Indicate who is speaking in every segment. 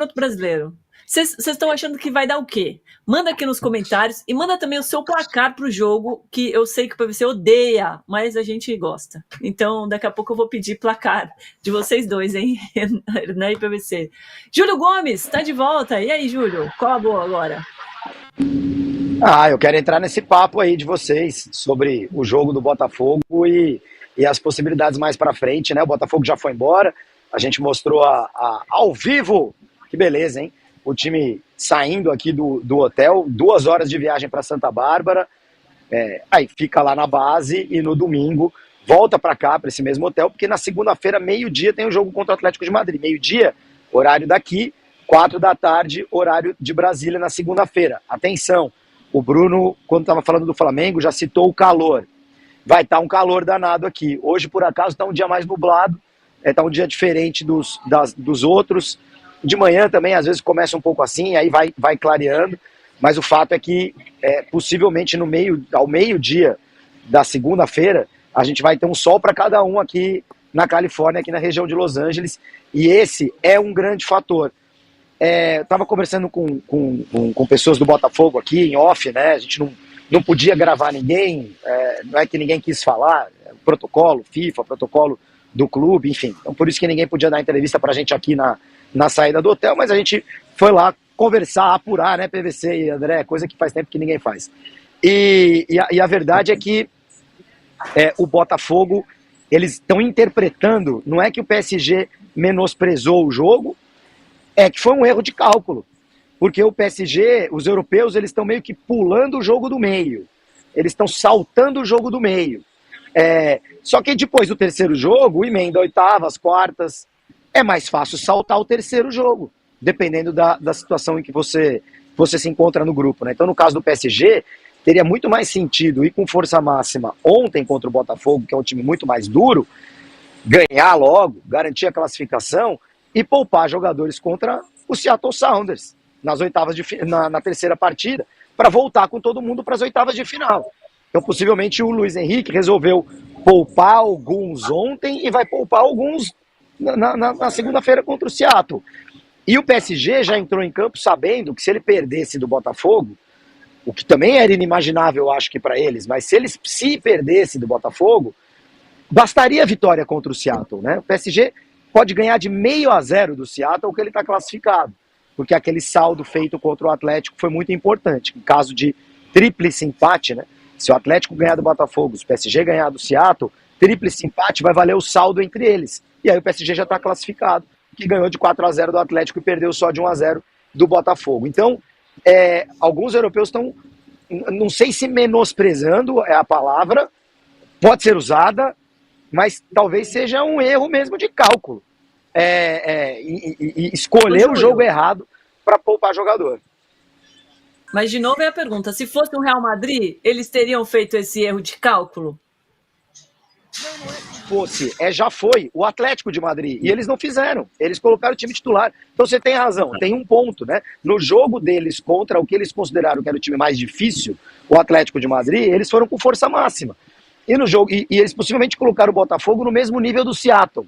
Speaker 1: Campeonato Brasileiro. Vocês estão achando que vai dar o quê? Manda aqui nos comentários e manda também o seu placar pro jogo, que eu sei que o PVC odeia, mas a gente gosta. Então, daqui a pouco eu vou pedir placar de vocês dois, hein? Né, PVC. Júlio Gomes, tá de volta. E aí, Júlio? Qual a boa agora?
Speaker 2: Eu quero entrar nesse papo aí de vocês sobre o jogo do Botafogo e as possibilidades mais para frente, né? O Botafogo já foi embora, a gente mostrou ao vivo, que beleza, hein? O time saindo aqui do hotel, 2 horas de viagem para Santa Bárbara, aí fica lá na base e no domingo volta para cá, para esse mesmo hotel, porque na segunda-feira, meio-dia, tem o jogo contra o Atlético de Madrid. Meio-dia, horário daqui, 4 da tarde, horário de Brasília na segunda-feira. Atenção, o Bruno, quando estava falando do Flamengo, já citou o calor. Vai estar um calor danado aqui. Hoje, por acaso, está um dia mais nublado, está um dia diferente dos outros. De manhã também, às vezes, começa um pouco assim, aí vai clareando. Mas o fato é que, possivelmente, ao meio-dia da segunda-feira, a gente vai ter um sol para cada um aqui na Califórnia, aqui na região de Los Angeles. E esse é um grande fator. Estava conversando com pessoas do Botafogo aqui, em off, né? A gente não podia gravar ninguém, não é que ninguém quis falar, protocolo FIFA, protocolo do clube, enfim. Então, por isso que ninguém podia dar entrevista para a gente aqui na saída do hotel, mas a gente foi lá conversar, apurar, né, PVC e André, coisa que faz tempo que ninguém faz. E a verdade é que o Botafogo, eles estão interpretando, não é que o PSG menosprezou o jogo, é que foi um erro de cálculo, porque o PSG, os europeus, eles estão meio que pulando o jogo do meio, eles estão saltando o jogo do meio. Só que depois do terceiro jogo, emenda oitavas, quartas, é mais fácil saltar o terceiro jogo, dependendo da situação em que você se encontra no grupo, né? Então, no caso do PSG, teria muito mais sentido ir com força máxima ontem contra o Botafogo, que é um time muito mais duro, ganhar logo, garantir a classificação e poupar jogadores contra o Seattle Sounders nas oitavas na terceira partida, para voltar com todo mundo para as oitavas de final. Então, possivelmente, o Luiz Henrique resolveu poupar alguns ontem e vai poupar alguns na segunda-feira contra o Seattle. E o PSG já entrou em campo sabendo que se ele perdesse do Botafogo, o que também era inimaginável, acho que para eles, mas se perdesse do Botafogo, bastaria a vitória contra o Seattle, né? O PSG pode ganhar de 0,5 do Seattle, que ele está classificado, porque aquele saldo feito contra o Atlético foi muito importante. Em caso de tríplice empate, né? Se o Atlético ganhar do Botafogo, se o PSG ganhar do Seattle, tríplice empate vai valer o saldo entre eles. E aí o PSG já está classificado, que ganhou de 4-0 do Atlético e perdeu só de 1-0 do Botafogo. Então, alguns europeus estão, não sei se menosprezando é a palavra, pode ser usada, mas talvez seja um erro mesmo de cálculo. E escolher o jogo errado para poupar jogador.
Speaker 1: Mas, de novo, é a pergunta: se fosse o Real Madrid, eles teriam feito esse erro de cálculo?
Speaker 2: Já foi o Atlético de Madrid, e eles não fizeram, eles colocaram o time titular. Então você tem razão, tem um ponto, né? No jogo deles contra o que eles consideraram que era o time mais difícil, o Atlético de Madrid, eles foram com força máxima. E no jogo, e eles possivelmente colocaram o Botafogo no mesmo nível do Seattle.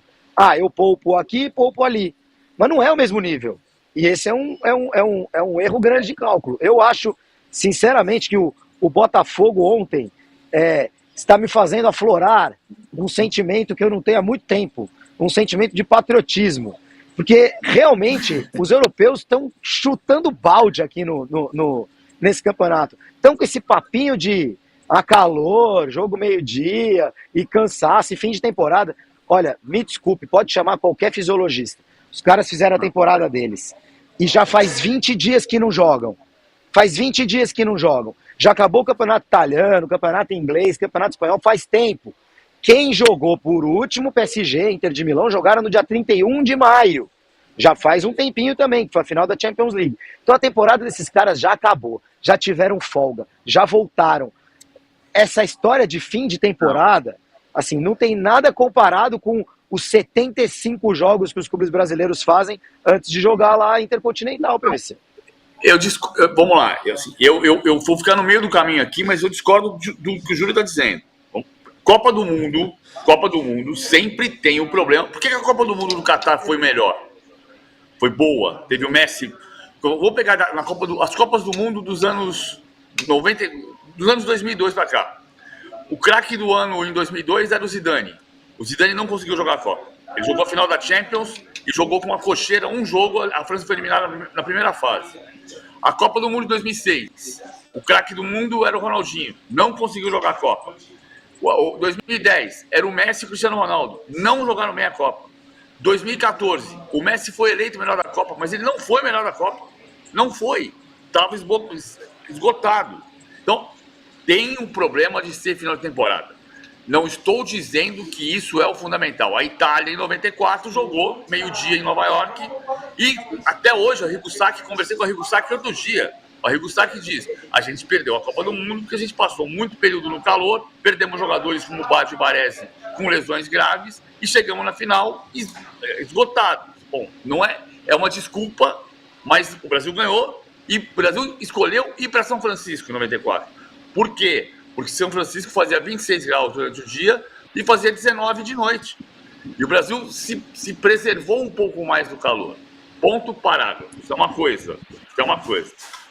Speaker 2: Eu poupo aqui, poupo ali. Mas não é o mesmo nível. E esse é um erro grande de cálculo. Eu acho, sinceramente, que o Botafogo ontem está me fazendo aflorar um sentimento que eu não tenho há muito tempo, um sentimento de patriotismo. Porque, realmente, os europeus estão chutando balde aqui nesse campeonato. Estão com esse papinho de calor, jogo meio-dia, e cansaço, e fim de temporada. Olha, me desculpe, pode chamar qualquer fisiologista. Os caras fizeram a temporada deles. E já faz 20 dias que não jogam. Faz 20 dias que não jogam. Já acabou o campeonato italiano, campeonato inglês, campeonato espanhol, faz tempo. Quem jogou por último, PSG, Inter de Milão, jogaram no dia 31 de maio. Já faz um tempinho também, que foi a final da Champions League. Então a temporada desses caras já acabou. Já tiveram folga, já voltaram. Essa história de fim de temporada, assim, não tem nada comparado com os 75 jogos que os clubes brasileiros fazem antes de jogar lá a Intercontinental, PVC.
Speaker 3: Vamos lá, eu vou ficar no meio do caminho aqui, mas eu discordo do que o Júlio está dizendo. Copa do Mundo sempre tem um problema. Por que a Copa do Mundo do Catar foi melhor? foi boa. Teve o Messi. Eu vou pegar as Copas do Mundo dos anos 90, dos anos 2002 para cá. O craque do ano em 2002 era o Zidane. O Zidane não conseguiu jogar a Copa. Ele jogou a final da Champions e jogou com uma cocheira um jogo. A França foi eliminada na primeira fase. A Copa do Mundo de 2006. O craque do mundo era o Ronaldinho. Não conseguiu jogar a Copa. 2010 era o Messi e o Cristiano Ronaldo. Não jogaram bem a Copa. 2014, o Messi foi eleito melhor da Copa, mas ele não foi melhor da Copa. Não foi. Estava esgotado. Então, tem um problema de ser final de temporada. Não estou dizendo que isso é o fundamental. A Itália, em 94, jogou meio-dia em Nova York. E até hoje, conversei com a Arrigo Sacchi outro dia. O Arrigo Sacchi diz: a gente perdeu a Copa do Mundo porque a gente passou muito período no calor, perdemos jogadores como o Baggio e Baresi com lesões graves e chegamos na final esgotados. Bom, não é uma desculpa, mas o Brasil ganhou e o Brasil escolheu ir para São Francisco em 94. Por quê? Porque São Francisco fazia 26 graus durante o dia e fazia 19 de noite. E o Brasil se preservou um pouco mais do calor. Ponto parado. Isso é uma coisa.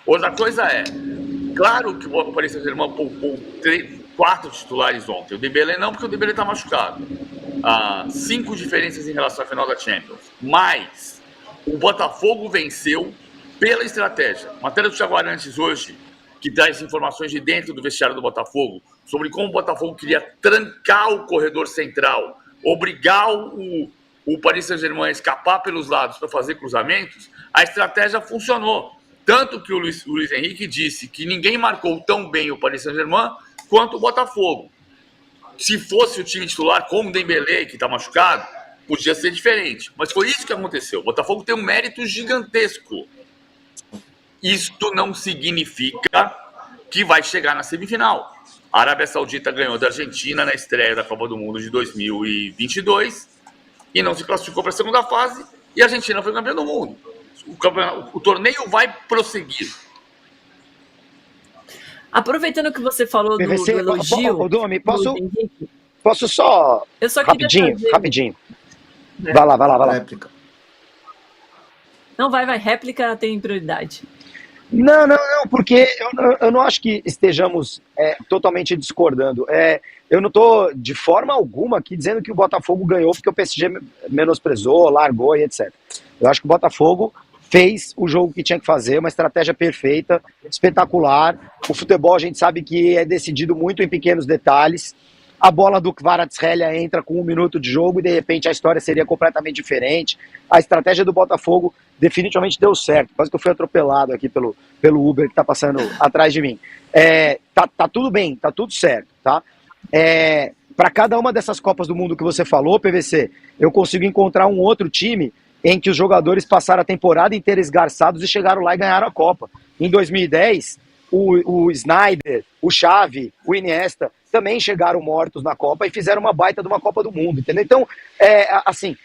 Speaker 3: Outra coisa é, claro que o Paris Saint-Germain poupou 4 titulares ontem. O Dembélé não, porque o Dembélé está machucado. 5 diferenças em relação à final da Champions. Mas o Botafogo venceu pela estratégia. Matéria do Thiago Arantes hoje, que traz informações de dentro do vestiário do Botafogo, sobre como o Botafogo queria trancar o corredor central, obrigar o Paris Saint-Germain a escapar pelos lados para fazer cruzamentos. A estratégia funcionou. Tanto que o Luiz Henrique disse que ninguém marcou tão bem o Paris Saint-Germain quanto o Botafogo. Se fosse o time titular com o Dembélé, que está machucado, podia ser diferente. Mas foi isso que aconteceu. O Botafogo tem um mérito gigantesco. Isto não significa que vai chegar na semifinal. A Arábia Saudita ganhou da Argentina na estreia da Copa do Mundo de 2022 e não se classificou para a segunda fase, e a Argentina foi campeã do mundo. O torneio vai prosseguir.
Speaker 1: Aproveitando que você falou do elogio...
Speaker 2: Domi, posso só...
Speaker 1: Eu só
Speaker 2: rapidinho. Vai lá.
Speaker 4: Réplica.
Speaker 1: Não, vai. Réplica tem prioridade.
Speaker 2: Não, porque eu não acho que estejamos totalmente discordando. Eu não estou, de forma alguma, aqui dizendo que o Botafogo ganhou porque o PSG menosprezou, largou e etc. Eu acho que o Botafogo fez o jogo que tinha que fazer, uma estratégia perfeita, espetacular. O futebol a gente sabe que é decidido muito em pequenos detalhes. A bola do Kvaratskhelia entra com 1 minuto de jogo e de repente a história seria completamente diferente. A estratégia do Botafogo definitivamente deu certo. Quase que eu fui atropelado aqui pelo Uber que está passando atrás de mim. Tá tudo bem, tá tudo certo, tá? Para cada uma dessas Copas do Mundo que você falou, PVC, eu consigo encontrar um outro time em que os jogadores passaram a temporada inteira esgarçados e chegaram lá e ganharam a Copa. Em 2010, o Sneijder, o Xavi, o Iniesta também chegaram mortos na Copa e fizeram uma baita de uma Copa do Mundo, entendeu? Então, assim,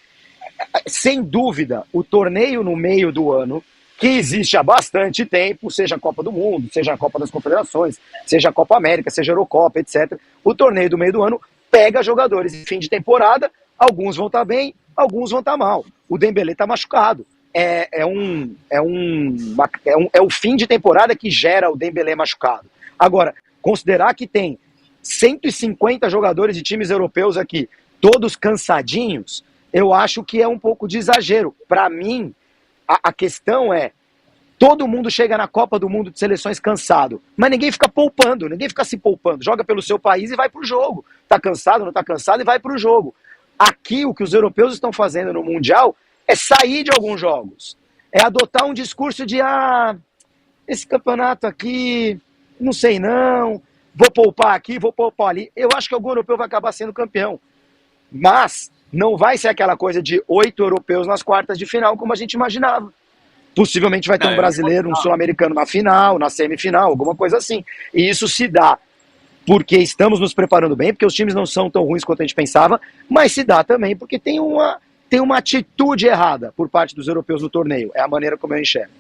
Speaker 2: sem dúvida, o torneio no meio do ano, que existe há bastante tempo, seja a Copa do Mundo, seja a Copa das Confederações, seja a Copa América, seja a Eurocopa, etc. O torneio do meio do ano pega jogadores em fim de temporada, alguns vão estar bem, alguns vão estar mal. O Dembélé está machucado. É o fim de temporada que gera o Dembélé machucado. Agora, considerar que tem 150 jogadores de times europeus aqui, todos cansadinhos, eu acho que é um pouco de exagero. Para mim, a questão é, todo mundo chega na Copa do Mundo de seleções cansado, mas ninguém fica poupando, ninguém fica se poupando. Joga pelo seu país e vai pro jogo. Tá cansado, não tá cansado e vai pro jogo. Aqui, o que os europeus estão fazendo no Mundial é sair de alguns jogos. É adotar um discurso de, esse campeonato aqui, não sei não, vou poupar aqui, vou poupar ali. Eu acho que algum europeu vai acabar sendo campeão. Mas não vai ser aquela coisa de 8 europeus nas quartas de final, como a gente imaginava. Possivelmente vai ter um brasileiro, um sul-americano na final, na semifinal, alguma coisa assim. E isso se dá porque estamos nos preparando bem, porque os times não são tão ruins quanto a gente pensava, mas se dá também porque tem uma atitude errada por parte dos europeus no torneio. É a maneira como eu enxergo.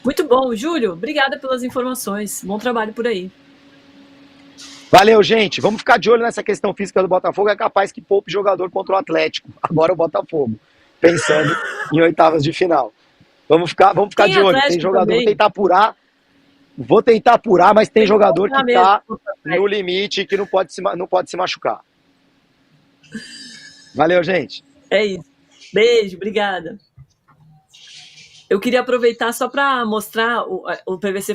Speaker 1: Muito bom, Júlio. Obrigada pelas informações. Bom trabalho por aí.
Speaker 2: Valeu, gente. Vamos ficar de olho nessa questão física do Botafogo. É capaz que poupe jogador contra o Atlético. Agora o Botafogo. Pensando em oitavas de final. Vamos ficar
Speaker 1: Tem
Speaker 2: de olho. Tem
Speaker 1: Atlético
Speaker 2: jogador,
Speaker 1: também.
Speaker 2: vou tentar apurar. Vou tentar apurar, mas tem
Speaker 1: Tem que
Speaker 2: jogador
Speaker 1: apurar
Speaker 2: que tá
Speaker 1: mesmo.
Speaker 2: no limite e que não pode se machucar. Valeu, gente.
Speaker 1: É isso. Beijo, obrigada. Eu queria aproveitar só para mostrar, o PVC falou